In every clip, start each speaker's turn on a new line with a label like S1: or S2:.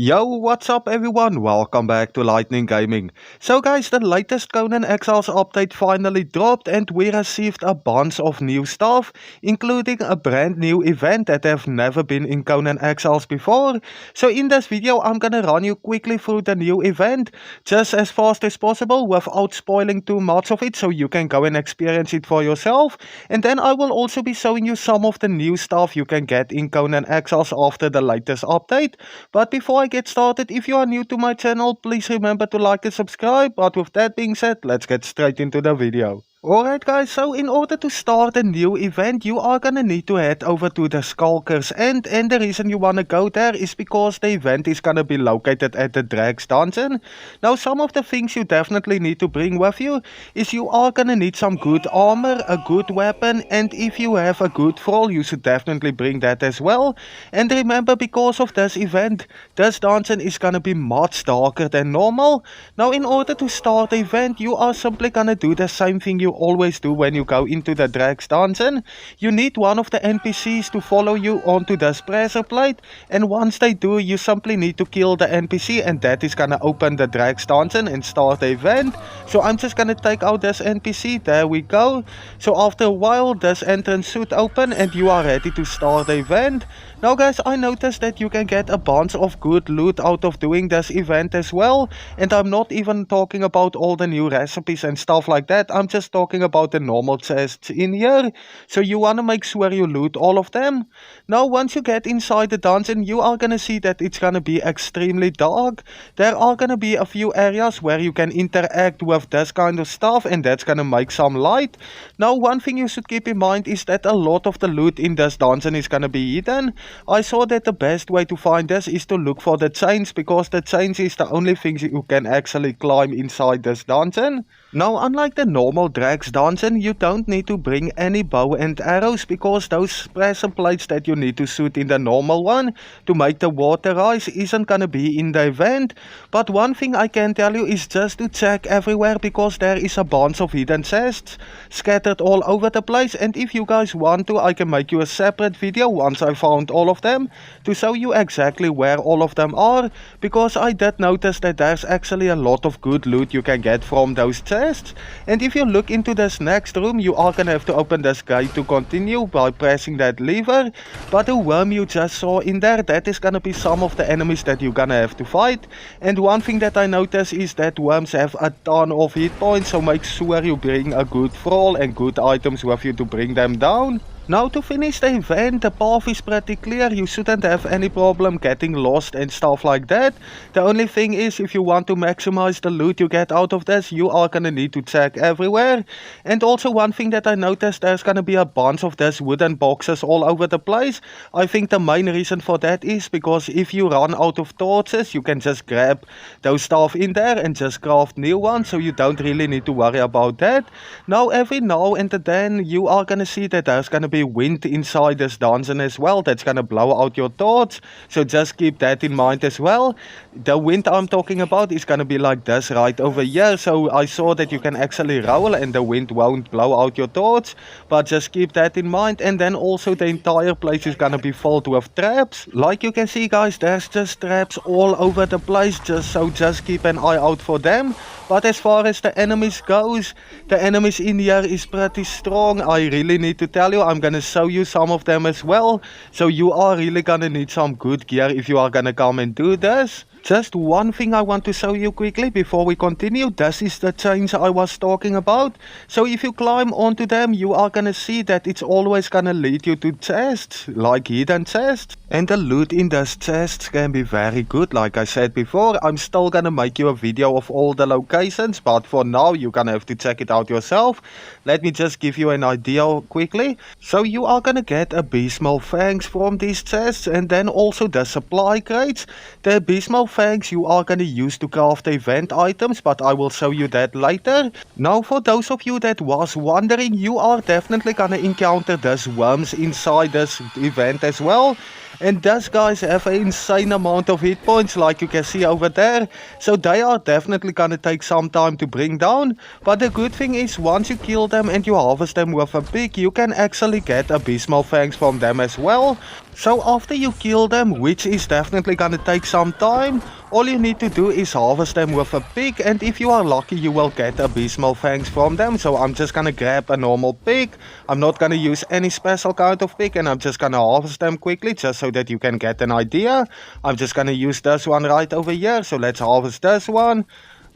S1: Yo, what's up everyone? Welcome back to Lightning Gaming. So guys, the latest Conan Exiles update finally dropped and we received a bunch of new stuff, including a brand new event that have never been in Conan Exiles before. So in this video, I'm gonna run you quickly through the new event, just as fast as possible without spoiling too much of it, so you can go and experience it for yourself. And then I will also be showing you some of the new stuff you can get in Conan Exiles after the latest update. But before I get started, if you are new to my channel, please remember to like and subscribe. But with that being said, let's get straight into the video. Alright guys, so in order to start a new event, you are gonna need to head over to the Skulker's End, and the reason you wanna go there is because the event is gonna be located at the Drax Dungeon. Now some of the things you definitely need to bring with you is you are gonna need some good armor, a good weapon, and if you have a good thrall, you should definitely bring that as well. And remember, because of this event, this dungeon is gonna be much darker than normal. Now in order to start the event, you are simply gonna do the same thing you always do when you go into the Drax Dungeon. You need one of the NPCs to follow you onto this pressure plate, and once they do, you simply need to kill the NPC, and that is gonna open the Drax Dungeon and start the event. So I'm just gonna take out this NPC, there we go. So after a while, this entrance should open and you are ready to start the event. Now guys, I noticed that you can get a bunch of good loot out of doing this event as well, and I'm not even talking about all the new recipes and stuff like that. I'm just talking about the normal chests in here, so you want to make sure you loot all of them. Now once you get inside the dungeon, you are gonna see that it's gonna be extremely dark. There are gonna be a few areas where you can interact with this kind of stuff, and that's gonna make some light. Now one thing you should keep in mind is that a lot of the loot in this dungeon is gonna be hidden. I saw that the best way to find this is to look for the chains, because the chains is the only things you can actually climb inside this dungeon. Now unlike the normal Drax dungeon, you don't need to bring any bow and arrows, because those pressure plates that you need to shoot in the normal one to make the water rise isn't gonna be in the event. But one thing I can tell you is just to check everywhere, because there is a bunch of hidden chests scattered all over the place, and if you guys want to, I can make you a separate video once I found all of them to show you exactly where all of them are, because I did notice that there's actually a lot of good loot you can get from those chests. And if you look into this next room, you are gonna have to open this gate to continue by pressing that lever. But the worm you just saw in there, that is gonna be some of the enemies that you're gonna have to fight. And one thing that I noticed is that worms have a ton of hit points, so make sure you bring a good thrall and good items with you to bring them down. Now to finish the event, the path is pretty clear. You shouldn't have any problem getting lost and stuff like that. The only thing is, if you want to maximize the loot you get out of this, you are gonna need to check everywhere. And also one thing that I noticed, there's gonna be a bunch of these wooden boxes all over the place. I think the main reason for that is because if you run out of torches, you can just grab those stuff in there and just craft new ones, so you don't really need to worry about that. Now every now and then you are gonna see that there's gonna be wind inside this dungeon as well that's gonna blow out your torch, so just keep that in mind as well. The wind I'm talking about is gonna be like this right over here, so I saw that you can actually roll and the wind won't blow out your torch, but just keep that in mind. And then also the entire place is gonna be filled with traps. Like you can see guys, there's just traps all over the place, just keep an eye out for them. But as far as the enemies goes, the enemies in here is pretty strong. I really need to tell you, I'm gonna show you some of them as well. So you are really gonna need some good gear if you are gonna come and do this. Just one thing I want to show you quickly before we continue. This is the chains I was talking about. So if you climb onto them, you are gonna see that it's always gonna lead you to chests, like hidden chests. And the loot in those chests can be very good. Like I said before, I'm still gonna make you a video of all the locations, but for now you're gonna have to check it out yourself. Let me just give you an idea quickly. So you are gonna get abysmal fangs from these chests, and then also the supply crates. The abysmal fangs you are gonna use to craft event items, but I will show you that later. Now for those of you that was wondering, you are definitely gonna encounter these worms inside this event as well. And those guys have an insane amount of hit points, like you can see over there. So they are definitely gonna take some time to bring down. But the good thing is, once you kill them and you harvest them with a pick, you can actually get abysmal fangs from them as well. So after you kill them, which is definitely gonna take some time, all you need to do is harvest them with a pick, and if you are lucky you will get abysmal fangs from them. So I'm just gonna grab a normal pick. I'm not gonna use any special kind of pick, and I'm just gonna harvest them quickly just so that you can get an idea. I'm just gonna use this one right over here, so let's harvest this one.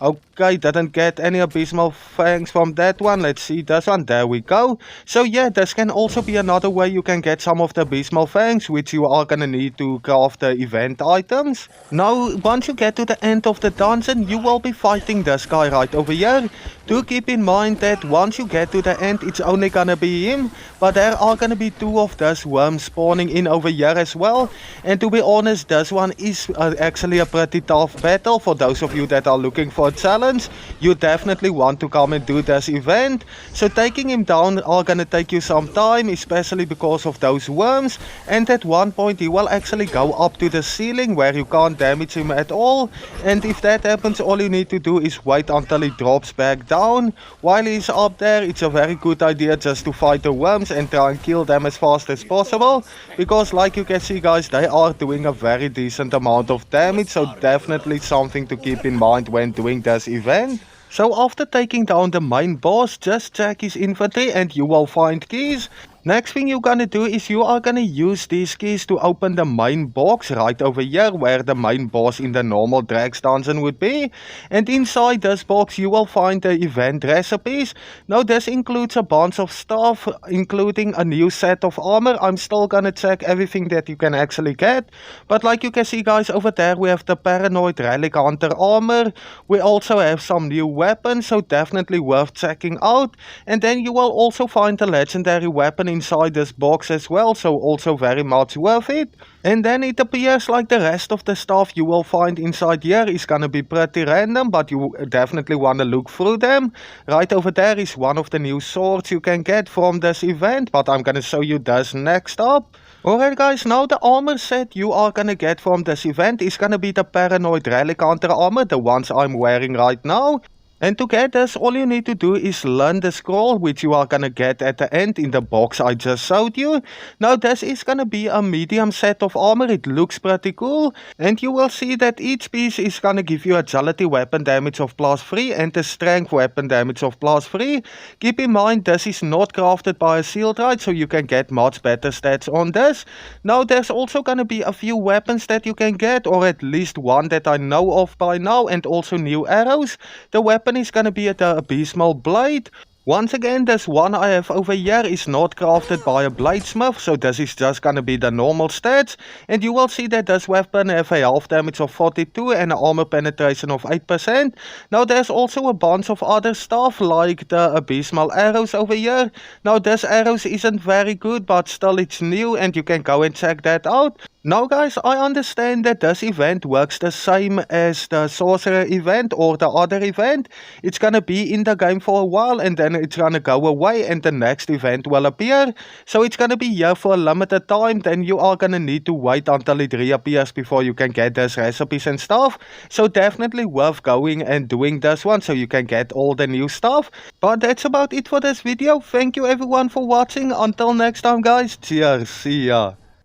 S1: Okay, didn't get any abysmal fangs from that one. Let's see this one. There we go. So yeah, this can also be another way you can get some of the abysmal fangs, which you are gonna need to craft the event items. Now, once you get to the end of the dungeon, you will be fighting this guy right over here. Do keep in mind that once you get to the end, it's only gonna be him, but there are gonna be two of those worms spawning in over here as well. And to be honest, this one is actually a pretty tough battle. For those of you that are looking for a challenge, you definitely want to come and do this event. So taking him down are gonna take you some time, especially because of those worms. And at one point he will actually go up to the ceiling where you can't damage him at all. And if that happens, all you need to do is wait until he drops back down. While he's up there, it's a very good idea just to fight the worms and try and kill them as fast as possible, because like you can see guys, they are doing a very decent amount of damage, so definitely something to keep in mind when doing this event. So after taking down the main boss, just check his inventory and you will find keys. Next thing you're gonna do is you are gonna use these keys to open the main box right over here where the main boss in the normal Drax dungeon would be. And inside this box you will find the event recipes. Now this includes a bunch of stuff, including a new set of armor. I'm still gonna check everything that you can actually get. But like you can see guys, over there we have the Paranoid Relic Hunter armor. We also have some new weapons, so definitely worth checking out. And then you will also find the legendary weapon inside this box as well, so also very much worth it. And then it appears like the rest of the stuff you will find inside here is gonna be pretty random, but you definitely wanna look through them. Right over there is one of the new swords you can get from this event, but I'm gonna show you this next up. Alright guys, now the armor set you are gonna get from this event is gonna be the Paranoid Relic Hunter armor, the ones I'm wearing right now. And to get this, all you need to do is learn the scroll, which you are gonna get at the end in the box I just showed you. Now this is gonna be a medium set of armor, it looks pretty cool. And you will see that each piece is gonna give you agility weapon damage of +3 and a strength weapon damage of +3. Keep in mind this is not crafted by a shieldrite, so you can get much better stats on this. Now there's also gonna be a few weapons that you can get, or at least one that I know of by now, and also new arrows. The weapon is gonna be the Abysmal Blade. Once again, this one I have over here is not crafted by a bladesmith, so this is just gonna be the normal stats. And you will see that this weapon has a health damage of 42 and an armor penetration of 8%. Now there's also a bunch of other stuff like the Abysmal Arrows over here. Now this arrows isn't very good, but still it's new and you can go and check that out. Now guys, I understand that this event works the same as the Sorcerer event or the other event. It's gonna be in the game for a while and then it's gonna go away and the next event will appear. So it's gonna be here for a limited time, then you are gonna need to wait until it reappears before you can get these recipes and stuff. So definitely worth going and doing this one so you can get all the new stuff. But that's about it for this video. Thank you everyone for watching. Until next time guys, cheers, see ya.